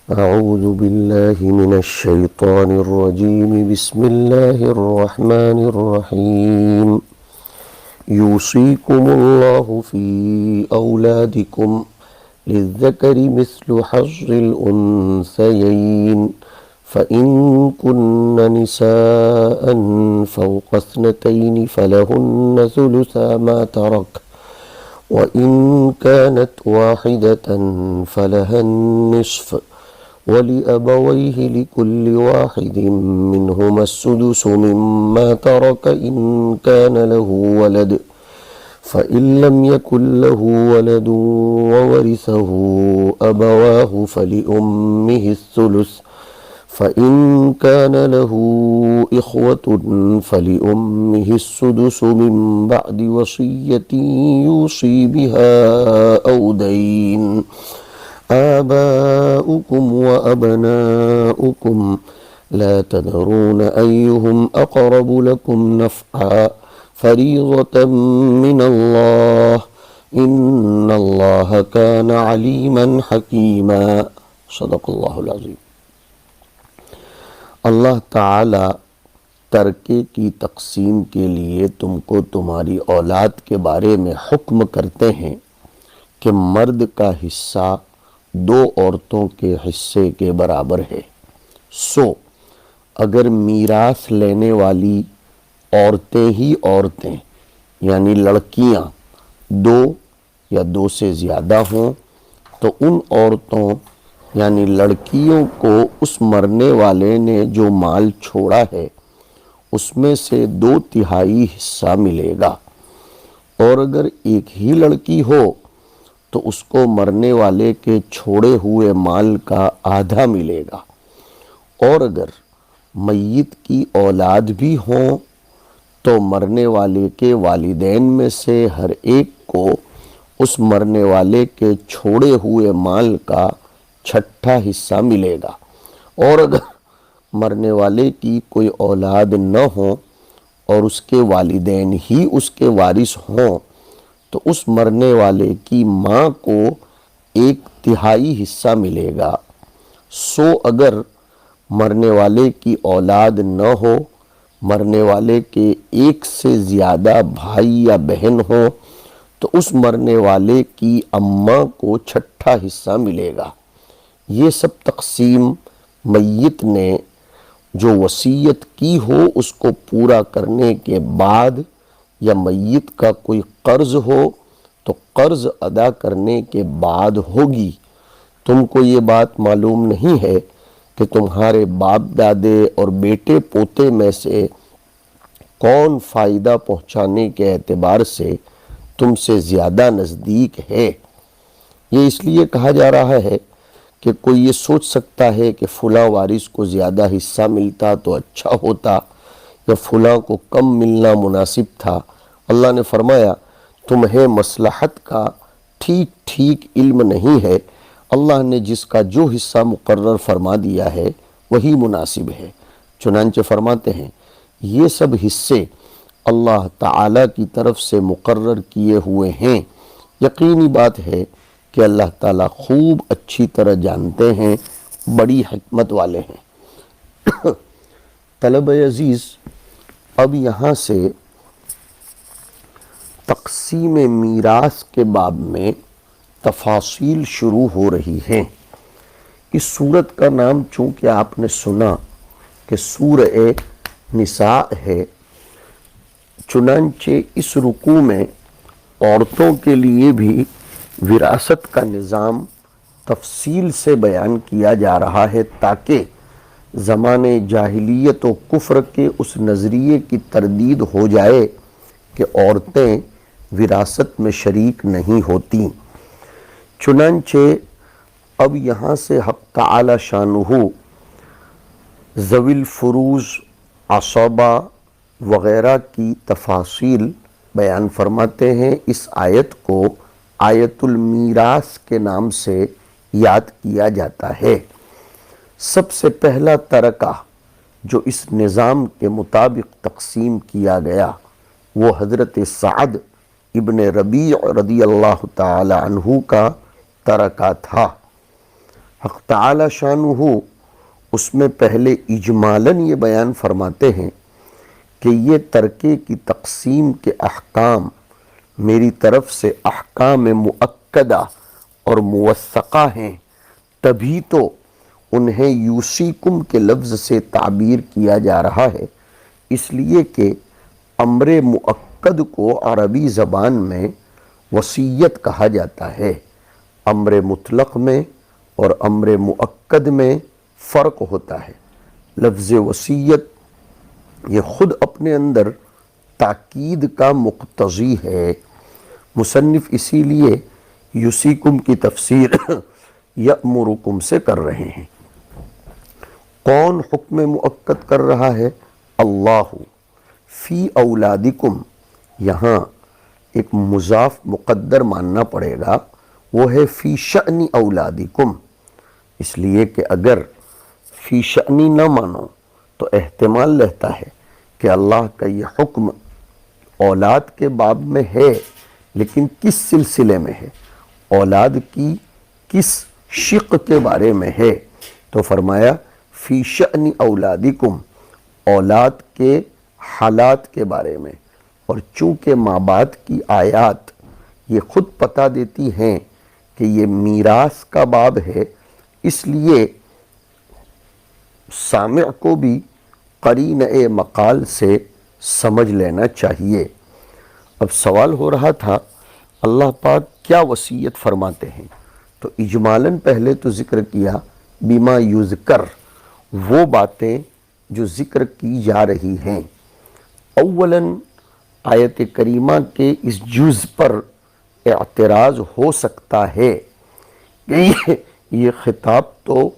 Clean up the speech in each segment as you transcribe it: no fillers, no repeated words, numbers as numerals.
أعوذ بالله من الشيطان الرجيم بسم الله الرحمن الرحيم يوصيكم الله في أولادكم للذكر مثل حظ الأنثيين فإن كن نساء فوق اثنتين فلهن ثلثا ما ترك وإن كانت واحدة فلها النصف ولأبويه لكل واحد منهما السدس مما ترك إن كان له ولد فإن لم يكن له ولد وورثه أبواه فلأمه الثلث فإن كان له إخوة فلأمه السدس من بعد وصية يوصي بها أو دين آباؤكم وأبناؤكم لا تدرون أيهم أقرب لكم نفعا فريضة من الله إن الله كان عليما حكيما صدق اللہ العظیم۔ اللہ تعالی ترکے کی تقسیم کے لیے تم کو تمہاری اولاد کے بارے میں حکم کرتے ہیں کہ مرد کا حصہ دو عورتوں کے حصے کے برابر ہے۔ سو اگر میراث لینے والی عورتیں ہی عورتیں یعنی لڑکیاں دو یا دو سے زیادہ ہوں تو ان عورتوں یعنی لڑکیوں کو اس مرنے والے نے جو مال چھوڑا ہے اس میں سے 2/3 حصہ ملے گا، اور اگر ایک ہی لڑکی ہو تو اس کو مرنے والے کے چھوڑے ہوئے مال کا آدھا ملے گا، اور اگر میت کی اولاد بھی ہوں تو مرنے والے کے والدین میں سے ہر ایک کو اس مرنے والے کے چھوڑے ہوئے مال کا 1/6 حصہ ملے گا، اور اگر مرنے والے کی کوئی اولاد نہ ہو اور اس کے والدین ہی اس کے وارث ہوں تو اس مرنے والے کی ماں کو 1/3 حصہ ملے گا۔ سو اگر مرنے والے کی اولاد نہ ہو، مرنے والے کے ایک سے زیادہ بھائی یا بہن ہو تو اس مرنے والے کی اماں کو 1/6 حصہ ملے گا۔ یہ سب تقسیم میت نے جو وصیت کی ہو اس کو پورا کرنے کے بعد، یا میت کا کوئی قرض ہو تو قرض ادا کرنے کے بعد ہوگی۔ تم کو یہ بات معلوم نہیں ہے کہ تمہارے باپ دادے اور بیٹے پوتے میں سے کون فائدہ پہنچانے کے اعتبار سے تم سے زیادہ نزدیک ہے۔ یہ اس لیے کہا جا رہا ہے کہ کوئی یہ سوچ سکتا ہے کہ فلاں وارث کو زیادہ حصہ ملتا تو اچھا ہوتا یا فلاں کو کم ملنا مناسب تھا۔ اللہ نے فرمایا تمہیں مصلحت کا ٹھیک ٹھیک علم نہیں ہے، اللہ نے جس کا جو حصہ مقرر فرما دیا ہے وہی مناسب ہے۔ چنانچہ فرماتے ہیں یہ سب حصے اللہ تعالی کی طرف سے مقرر کیے ہوئے ہیں۔ یقینی بات ہے کہ اللہ تعالیٰ خوب اچھی طرح جانتے ہیں، بڑی حکمت والے ہیں۔ طلبہ عزیز، اب یہاں سے تقسیم میراث کے باب میں تفاصیل شروع ہو رہی ہیں۔ اس سورت کا نام چونکہ آپ نے سنا کہ سورہ نساء ہے، چنانچہ اس رکوع میں عورتوں کے لیے بھی وراثت کا نظام تفصیل سے بیان کیا جا رہا ہے تاکہ زمانے جاہلیت و کفر کے اس نظریے کی تردید ہو جائے کہ عورتیں وراثت میں شریک نہیں ہوتیں۔ چنانچہ اب یہاں سے حق تعالی شانہ ذوی الفروض، عصبہ وغیرہ کی تفاصیل بیان فرماتے ہیں۔ اس آیت کو آیت المیراث کے نام سے یاد کیا جاتا ہے۔ سب سے پہلا ترکہ جو اس نظام کے مطابق تقسیم کیا گیا وہ حضرت سعد ابن ربیع رضی اللہ تعالی عنہ کا ترکہ تھا۔ حق تعالی شانہ اس میں پہلے اجمالاً یہ بیان فرماتے ہیں کہ یہ ترکے کی تقسیم کے احکام میری طرف سے احکام مؤکدہ اور موثقہ ہیں، تبھی تو انہیں یوسیکم کے لفظ سے تعبیر کیا جا رہا ہے، اس لیے کہ امر مؤکد کو عربی زبان میں وصیت کہا جاتا ہے۔ امر مطلق میں اور امر مؤکد میں فرق ہوتا ہے۔ لفظ وصیت یہ خود اپنے اندر تاکید کا مقتضی ہے، مصنف اسی لیے یوسیکم کی تفسیر یأمرکم سے کر رہے ہیں۔ کون حکم مؤکد کر رہا ہے؟ اللہ فی اولادکم، یہاں ایک مضاف مقدر ماننا پڑے گا، وہ ہے فی شأن اولادکم، اس لیے کہ اگر فی شأنی نہ مانو تو احتمال رہتا ہے کہ اللہ کا یہ حکم اولاد کے باب میں ہے، لیکن کس سلسلے میں ہے، اولاد کی کس شق کے بارے میں ہے، تو فرمایا فی شأن اولادکم، اولاد کے حالات کے بارے میں۔ اور چونکہ ماں باپ کی آیات یہ خود پتہ دیتی ہیں کہ یہ میراث کا باب ہے، اس لیے سامع کو بھی قرینۂ مقال سے سمجھ لینا چاہیے۔ اب سوال ہو رہا تھا اللہ پاک کیا وصیت فرماتے ہیں، تو اجمالاً پہلے تو ذکر کیا بما یذکر، وہ باتیں جو ذکر کی جا رہی ہیں۔ اولاً آیت کریمہ کے اس جز پر اعتراض ہو سکتا ہے کہ یہ خطاب تو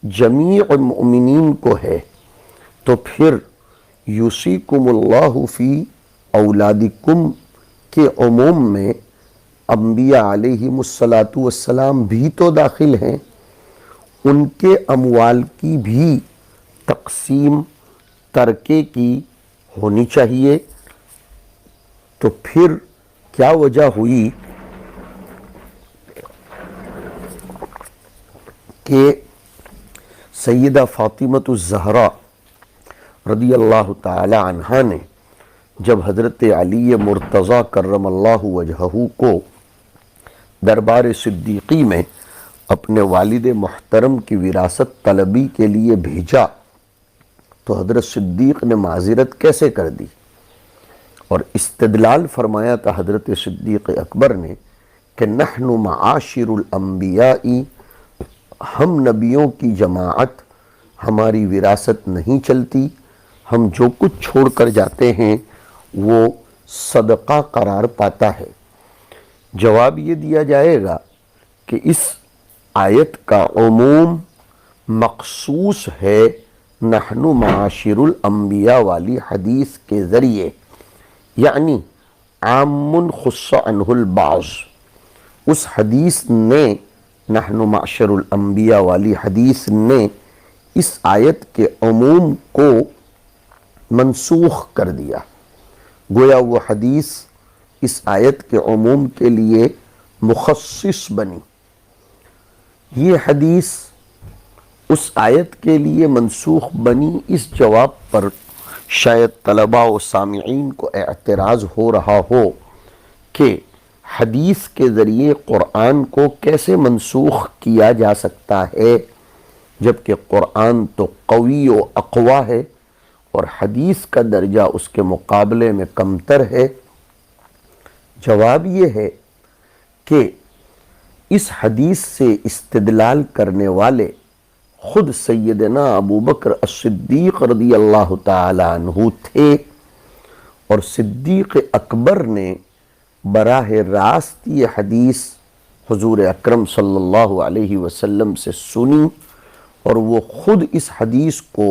جمیع المؤمنین کو ہے، تو پھر یوصیکم اللہ فی اولادکم کے عموم میں انبیاء علیہم السلام بھی تو داخل ہیں، ان کے اموال کی بھی تقسیم ترکے کی ہونی چاہیے، تو پھر کیا وجہ ہوئی کہ سیدہ فاطمۃ الزہرا رضی اللہ تعالی عنہا نے جب حضرت علی مرتضیٰ کرم اللہ وجہہ کو دربار صدیقی میں اپنے والد محترم کی وراثت طلبی کے لیے بھیجا تو حضرت صدیق نے معذرت کیسے کر دی، اور استدلال فرمایا تھا حضرت صدیق اکبر نے کہ نحن معاشر الانبیاء، ہم نبیوں کی جماعت، ہماری وراثت نہیں چلتی، ہم جو کچھ چھوڑ کر جاتے ہیں وہ صدقہ قرار پاتا ہے۔ جواب یہ دیا جائے گا کہ اس آیت کا عموم مخصوص ہے نحن معاشر الانبیاء والی حدیث کے ذریعے، یعنی عام خص عنہ البعض، اس حدیث نے، نحن معاشر الانبیاء والی حدیث نے اس آیت کے عموم کو منسوخ کر دیا، گویا وہ حدیث اس آیت کے عموم کے لیے مخصص بنی۔ یہ حدیث اس آیت کے لیے منسوخ بنی، اس جواب پر شاید طلباء و سامعین کو اعتراض ہو رہا ہو کہ حدیث کے ذریعے قرآن کو کیسے منسوخ کیا جا سکتا ہے، جبکہ قرآن تو قوی و اقوی ہے اور حدیث کا درجہ اس کے مقابلے میں کمتر ہے۔ جواب یہ ہے کہ اس حدیث سے استدلال کرنے والے خود سیدنا ابو بکر الصدیق رضی اللہ تعالی عنہ تھے، اور صدیق اکبر نے براہ راست یہ حدیث حضور اکرم صلی اللہ علیہ وسلم سے سنی، اور وہ خود اس حدیث کو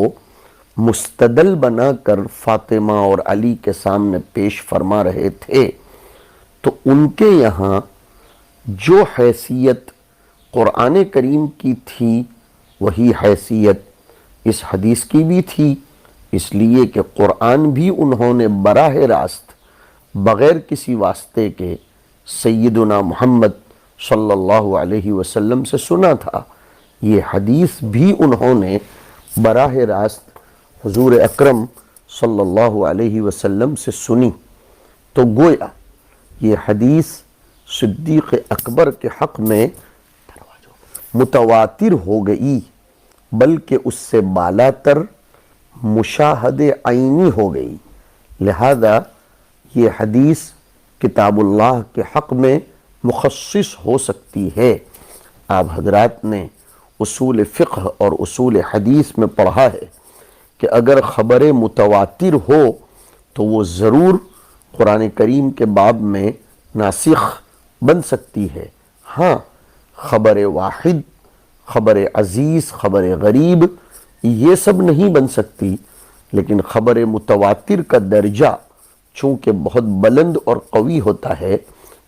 مستدل بنا کر فاطمہ اور علی کے سامنے پیش فرما رہے تھے، تو ان کے یہاں جو حیثیت قرآن کریم کی تھی وہی حیثیت اس حدیث کی بھی تھی، اس لیے کہ قرآن بھی انہوں نے براہ راست بغیر کسی واسطے کے سیدنا محمد صلی اللہ علیہ وسلم سے سنا تھا، یہ حدیث بھی انہوں نے براہ راست حضور اکرم صلی اللہ علیہ وسلم سے سنی، تو گویا یہ حدیث صدیق اکبر کے حق میں متواتر ہو گئی، بلکہ اس سے بالا تر مشاہد عینی ہو گئی۔ لہذا یہ حدیث کتاب اللہ کے حق میں مخصص ہو سکتی ہے۔ آپ حضرات نے اصول فقہ اور اصول حدیث میں پڑھا ہے کہ اگر خبر متواتر ہو تو وہ ضرور قرآن کریم کے باب میں ناسخ بن سکتی ہے۔ ہاں، خبر واحد، خبر عزیز، خبر غریب یہ سب نہیں بن سکتی، لیکن خبر متواتر کا درجہ چونکہ بہت بلند اور قوی ہوتا ہے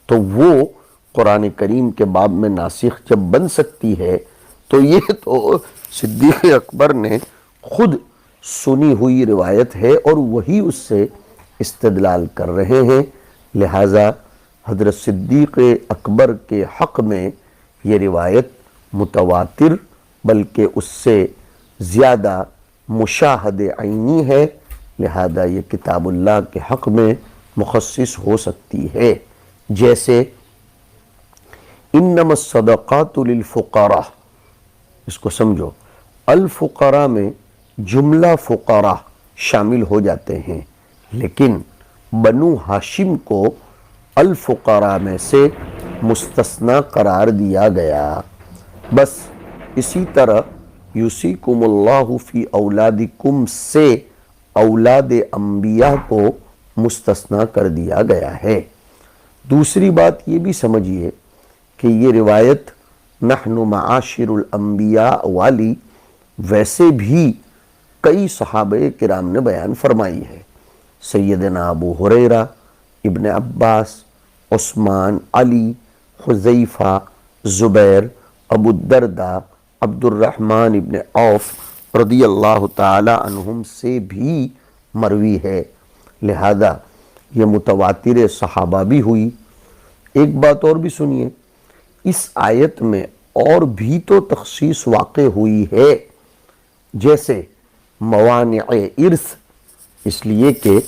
تو وہ قرآن کریم کے باب میں ناسخ جب بن سکتی ہے تو یہ تو صدیق اکبر نے خود سنی ہوئی روایت ہے اور وہی اس سے استدلال کر رہے ہیں۔ لہٰذا حضرت صدیق اکبر کے حق میں یہ روایت متواتر بلکہ اس سے زیادہ مشاہد عینی ہے، لہذا یہ کتاب اللہ کے حق میں مخصص ہو سکتی ہے۔ جیسے انما الصدقات للفقراء، اس کو سمجھو، الفقراء میں جملہ فقراء شامل ہو جاتے ہیں، لیکن بنو ہاشم کو الفقراء میں سے مستثنی قرار دیا گیا۔ بس اسی طرح یوصیکم اللہ فی اولادکم سے اولاد انبیاء کو مستثنی کر دیا گیا ہے۔ دوسری بات یہ بھی سمجھیے کہ یہ روایت نحن معاشر الانبیاء والی ویسے بھی کئی صحابہ کرام نے بیان فرمائی ہے۔ سیدنا ابو ہریرہ، ابن عباس، عثمان، علی، حذیفہ، زبیر، ابو الدرداء، عبد الرحمن ابن عوف رضی اللہ تعالی عنہم سے بھی مروی ہے، لہذا یہ متواتر صحابہ بھی ہوئی۔ ایک بات اور بھی سنیے، اس آیت میں اور بھی تو تخصیص واقع ہوئی ہے، جیسے موانع ارث، اس لیے کہ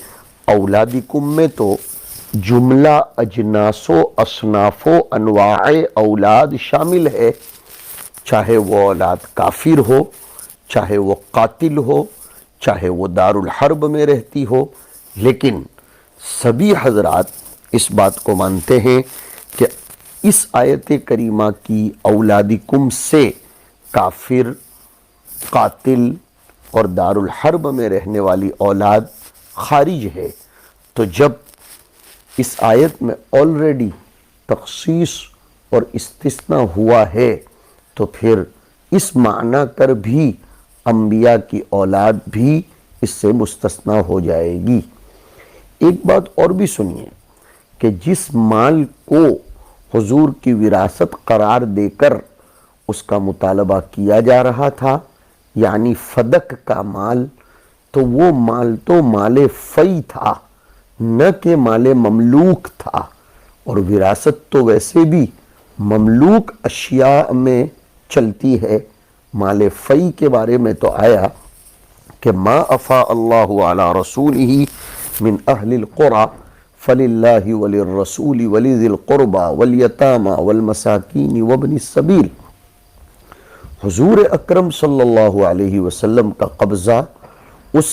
اولادکم میں تو جملہ اجناس و اصناف و انواع اولاد شامل ہے، چاہے وہ اولاد کافر ہو، چاہے وہ قاتل ہو، چاہے وہ دار الحرب میں رہتی ہو، لیکن سبھی حضرات اس بات کو مانتے ہیں کہ اس آیت کریمہ کی اولادکم سے کافر، قاتل اور دار الحرب میں رہنے والی اولاد خارج ہے۔ تو جب اس آیت میں آلریڈی تخصیص اور استثناء ہوا ہے تو پھر اس معنی کر بھی انبیاء کی اولاد بھی اس سے مستثنیٰ ہو جائے گی۔ ایک بات اور بھی سنیے کہ جس مال کو حضور کی وراثت قرار دے کر اس کا مطالبہ کیا جا رہا تھا، یعنی فدق کا مال، تو وہ مال تو مال فی تھا، نہ کہ مال مملوک تھا، اور وراثت تو ویسے بھی مملوک اشیاء میں چلتی ہے۔ مال فی کے بارے میں تو آیا کہ ما افاء اللہ علی رسولہ من اہل القرى فللہ وللرسول ولذی القربى والیتامى والمساکین وابن السبیل۔ حضور اکرم صلی اللہ علیہ وسلم کا قبضہ اس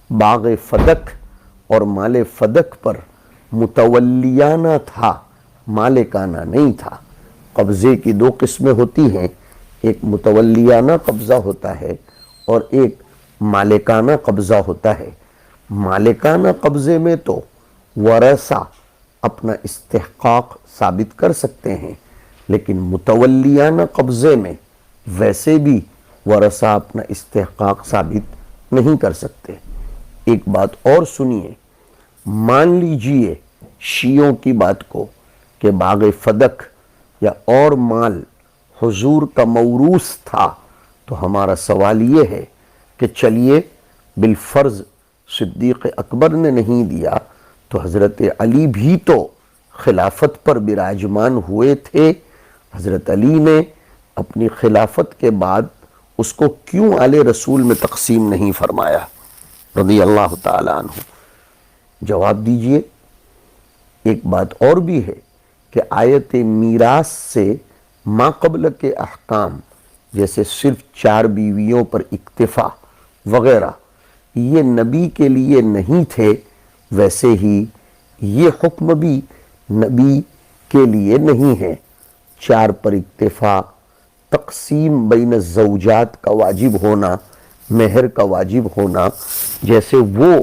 باغ فدق اور مال فدق پر متولیانہ تھا، مالکانہ نہیں تھا۔ قبضے کی دو قسمیں ہوتی ہیں، ایک متولیانہ قبضہ ہوتا ہے اور ایک مالکانہ قبضہ ہوتا ہے۔ مالکانہ قبضے میں تو ورثہ اپنا استحقاق ثابت کر سکتے ہیں، لیکن متولیانہ قبضے میں ویسے بھی ورثہ اپنا استحقاق ثابت نہیں کر سکتے۔ ایک بات اور سنیے، مان لیجئے شیعوں کی بات کو کہ باغ فدق یا اور مال حضور کا موروث تھا، تو ہمارا سوال یہ ہے کہ چلیے بالفرض صدیق اکبر نے نہیں دیا تو حضرت علی بھی تو خلافت پر براجمان ہوئے تھے، حضرت علی نے اپنی خلافت کے بعد اس کو کیوں آل رسول میں تقسیم نہیں فرمایا رضی اللہ تعالی عنہ؟ جواب دیجئے۔ ایک بات اور بھی ہے کہ آیت میراث سے ما قبل کے احکام، جیسے صرف 4 بیویوں پر اکتفا وغیرہ، یہ نبی کے لیے نہیں تھے، ویسے ہی یہ حکم بھی نبی کے لیے نہیں ہے۔ 4 پر اکتفا، تقسیم بین الزوجات کا واجب ہونا، مہر کا واجب ہونا، جیسے وہ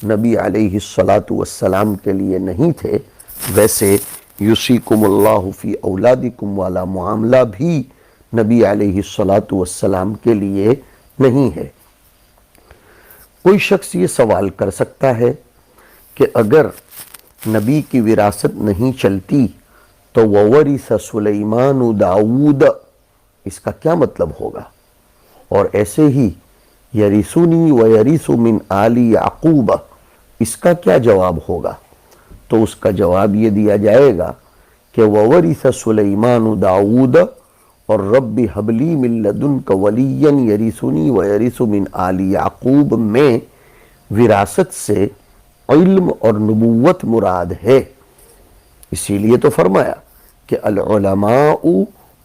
نبی علیہ السلام کے لیے نہیں تھے، ویسے یوصیکم اللہ فی اولادکم والا معاملہ بھی نبی علیہ السلام کے لیے نہیں ہے۔ کوئی شخص یہ سوال کر سکتا ہے کہ اگر نبی کی وراثت نہیں چلتی تو وورث سلیمان داؤد، اس کا کیا مطلب ہوگا؟ اور ایسے ہی یرثنی ویرث من آل یعقوب، اس کا کیا جواب ہوگا؟ تو اس کا جواب یہ دیا جائے گا کہ وورث سلیمان داؤد اور رب ھب لی من لدنک ولیا یرثنی ویرث من آل یعقوب میں وراثت سے علم اور نبوت مراد ہے۔ اسی لیے تو فرمایا کہ العلماء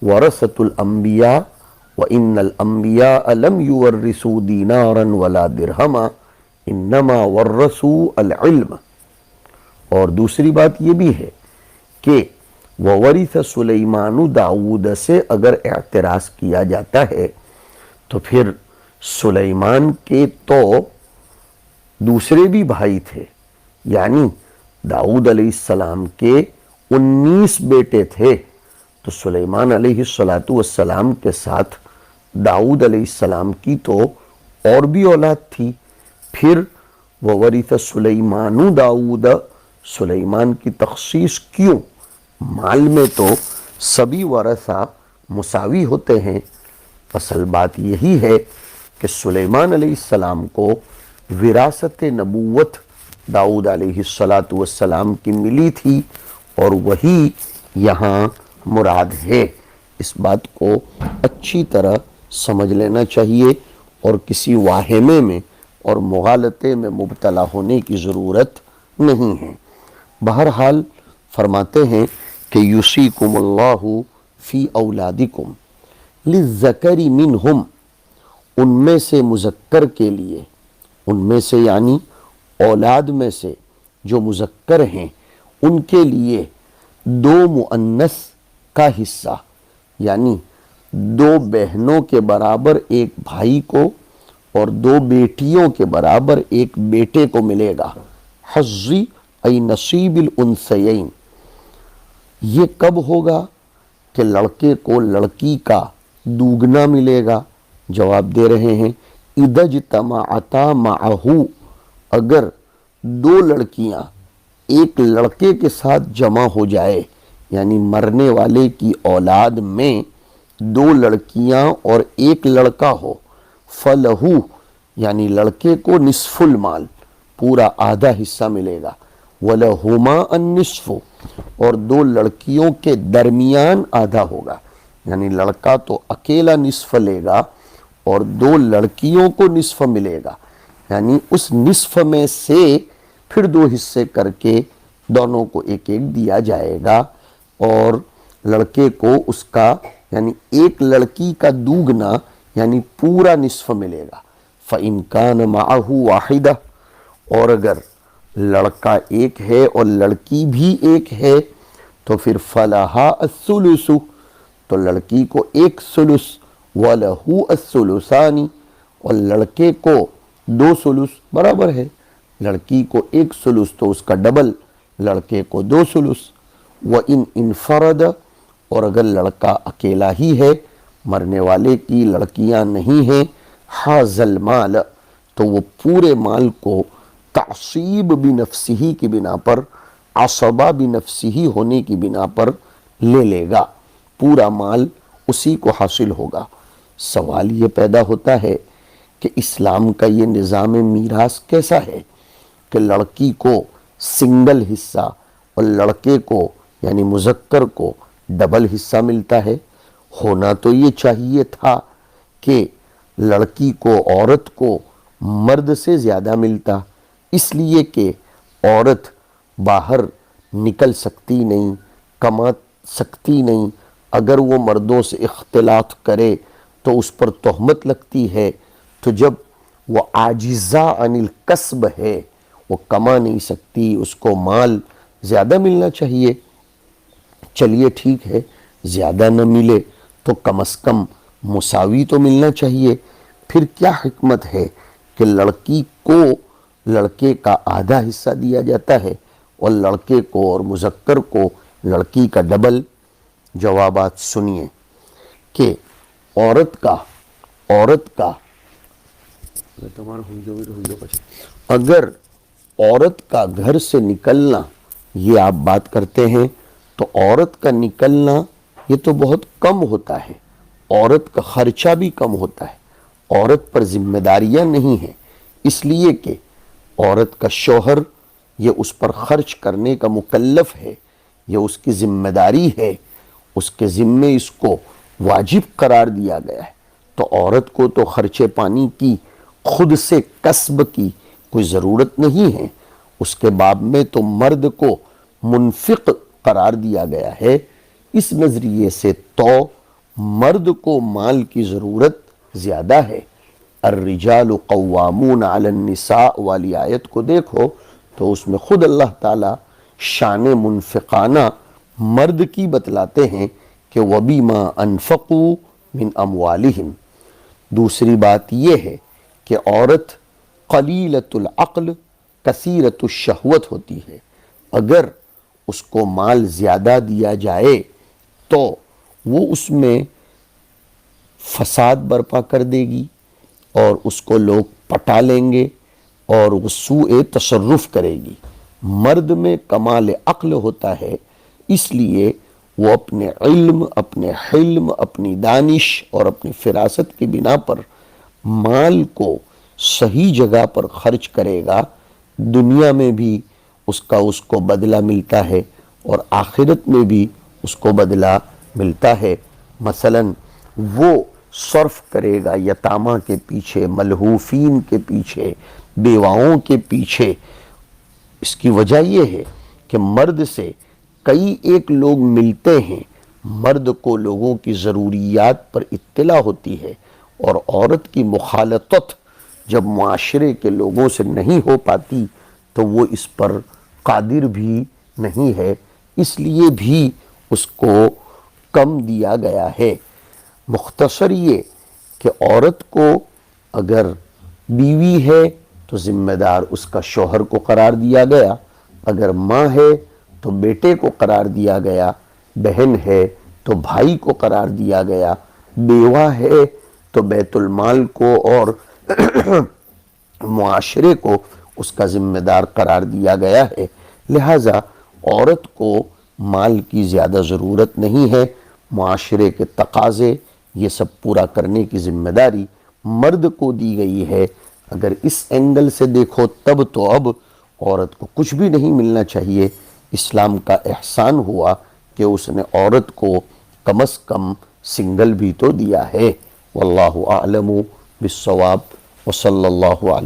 ورثۃ الانبیاء وان الانبیاء لم یورثوا دینارا ولا درہما انما ورثوا العلم۔ اور دوسری بات یہ بھی ہے کہ وورث سلیمان داؤد سے اگر اعتراض کیا جاتا ہے تو پھر سلیمان کے تو دوسرے بھی بھائی تھے، یعنی داؤد علیہ السلام کے 19 بیٹے تھے، تو سلیمان علیہ السلام کے ساتھ داؤد علیہ السلام کی تو اور بھی اولاد تھی۔ پھر وورث سلیمان داؤد، سلیمان کی تخصیص کیوں؟ مال میں تو سبھی ورثہ مساوی ہوتے ہیں۔ اصل بات یہی ہے کہ سلیمان علیہ السلام کو وراثت نبوت داؤد علیہ السلام کی ملی تھی، اور وہی یہاں مراد ہے۔ اس بات کو اچھی طرح سمجھ لینا چاہیے اور کسی واہمے میں اور مغالطے میں مبتلا ہونے کی ضرورت نہیں ہے۔ بہرحال فرماتے ہیں کہ یوصیکم اللہ فی اولادکم للذکر منہم، ان میں سے مذکر کے لیے، ان میں سے یعنی اولاد میں سے جو مذکر ہیں ان کے لیے 2 مؤنث کا حصہ، یعنی 2 بہنوں کے برابر ایک بھائی کو اور 2 بیٹیوں کے برابر ایک بیٹے کو ملے گا۔ حظی ای نصیب الانثیین، یہ کب ہوگا کہ لڑکے کو لڑکی کا دوگنا ملے گا؟ جواب دے رہے ہیں اذا اجتمعتا معہ، اگر 2 لڑکیاں ایک لڑکے کے ساتھ جمع ہو جائے، یعنی مرنے والے کی اولاد میں 2 لڑکیاں اور ایک لڑکا ہو، فلہو یعنی لڑکے کو نصف المال، پورا آدھا حصہ ملے گا، ولہما النصف، اور 2 لڑکیوں کے درمیان آدھا ہوگا، یعنی لڑکا تو اکیلا نصف لے گا اور 2 لڑکیوں کو نصف ملے گا، یعنی اس نصف میں سے پھر 2 حصے کر کے دونوں کو ایک ایک دیا جائے گا، اور لڑکے کو اس کا یعنی ایک لڑکی کا دوگنا یعنی پورا نصف ملے گا۔ فَإِن كَانَ مَعَهُ وَاحِدَةٌ، اور اگر لڑکا ایک ہے اور لڑکی بھی ایک ہے تو پھر فَلَهَا الثُّلُثُ، تو لڑکی کو 1 ثلث، وَلَهُ الثُّلُثَانِ، اور لڑکے کو 2 ثلث برابر ہے، لڑکی کو 1 ثلث تو اس کا ڈبل، لڑکے کو 2 ثلث۔ وَإِنْ انفرد، اور اگر لڑکا اکیلا ہی ہے، مرنے والے کی لڑکیاں نہیں ہیں، حاز المال، تو وہ پورے مال کو تعصیب بنفسہ کی بنا پر، عصبہ بنفسہ ہونے کی بنا پر لے لے گا، پورا مال اسی کو حاصل ہوگا۔ سوال یہ پیدا ہوتا ہے کہ اسلام کا یہ نظام میراث کیسا ہے کہ لڑکی کو سنگل حصہ اور لڑکے کو یعنی مذکر کو ڈبل حصہ ملتا ہے؟ ہونا تو یہ چاہیے تھا کہ لڑکی کو، عورت کو مرد سے زیادہ ملتا، اس لیے کہ عورت باہر نکل سکتی نہیں، کما سکتی نہیں، اگر وہ مردوں سے اختلاط کرے تو اس پر تہمت لگتی ہے، تو جب وہ عاجزہ عن الکسب ہے، وہ کما نہیں سکتی، اس کو مال زیادہ ملنا چاہیے۔ چلیے ٹھیک ہے، زیادہ نہ ملے تو کم از کم مساوی تو ملنا چاہیے۔ پھر کیا حکمت ہے کہ لڑکی کو لڑکے کا آدھا حصہ دیا جاتا ہے اور لڑکے کو اور مذکر کو لڑکی کا ڈبل؟ جوابات سنیے کہ عورت کا اگر عورت کا گھر سے نکلنا، یہ آپ بات کرتے ہیں، تو عورت کا نکلنا یہ تو بہت کم ہوتا ہے، عورت کا خرچہ بھی کم ہوتا ہے، عورت پر ذمہ داریاں نہیں ہیں، اس لیے کہ عورت کا شوہر یہ اس پر خرچ کرنے کا مکلف ہے، یہ اس کی ذمہ داری ہے، اس کے ذمے اس کو واجب قرار دیا گیا ہے، تو عورت کو تو خرچے پانی کی، خود سے کسب کی کوئی ضرورت نہیں ہے۔ اس کے باب میں تو مرد کو منفق قرار دیا گیا ہے۔ اس نظریے سے تو مرد کو مال کی ضرورت زیادہ ہے۔ الرجال قوامون علی النساء والی آیت کو دیکھو تو اس میں خود اللہ تعالی شان منفقانہ مرد کی بتلاتے ہیں کہ وَبِمَا أَنفَقُوا مِنْ أَمْوَالِهِمْ۔ دوسری بات یہ ہے کہ عورت قلیلۃ العقل کثیرۃ الشہوت ہوتی ہے، اگر اس کو مال زیادہ دیا جائے تو وہ اس میں فساد برپا کر دے گی اور اس کو لوگ پٹا لیں گے اور وہ سوء تصرف کرے گی۔ مرد میں کمال عقل ہوتا ہے، اس لیے وہ اپنے علم، اپنے حلم، اپنی دانش اور اپنی فراست کی بنا پر مال کو صحیح جگہ پر خرچ کرے گا، دنیا میں بھی اس کو بدلہ ملتا ہے اور آخرت میں بھی اس کو بدلہ ملتا ہے۔ مثلا وہ صرف کرے گا یتامہ کے پیچھے، ملہوفین کے پیچھے، بیواؤں کے پیچھے۔ اس کی وجہ یہ ہے کہ مرد سے کئی ایک لوگ ملتے ہیں، مرد کو لوگوں کی ضروریات پر اطلاع ہوتی ہے، اور عورت کی مخالطت جب معاشرے کے لوگوں سے نہیں ہو پاتی تو وہ اس پر قادر بھی نہیں ہے، اس لیے بھی اس کو کم دیا گیا ہے۔ مختصر یہ کہ عورت کو اگر بیوی ہے تو ذمہ دار اس کا شوہر کو قرار دیا گیا، اگر ماں ہے تو بیٹے کو قرار دیا گیا، بہن ہے تو بھائی کو قرار دیا گیا، بیوہ ہے تو بیت المال کو اور معاشرے کو اس کا ذمہ دار قرار دیا گیا ہے۔ لہٰذا عورت کو مال کی زیادہ ضرورت نہیں ہے، معاشرے کے تقاضے یہ سب پورا کرنے کی ذمہ داری مرد کو دی گئی ہے۔ اگر اس اینگل سے دیکھو تب تو اب عورت کو کچھ بھی نہیں ملنا چاہیے۔ اسلام کا احسان ہوا کہ اس نے عورت کو کم از کم سنگل بھی تو دیا ہے۔ واللہ اعلم بالصواب وصلی اللہ علیہ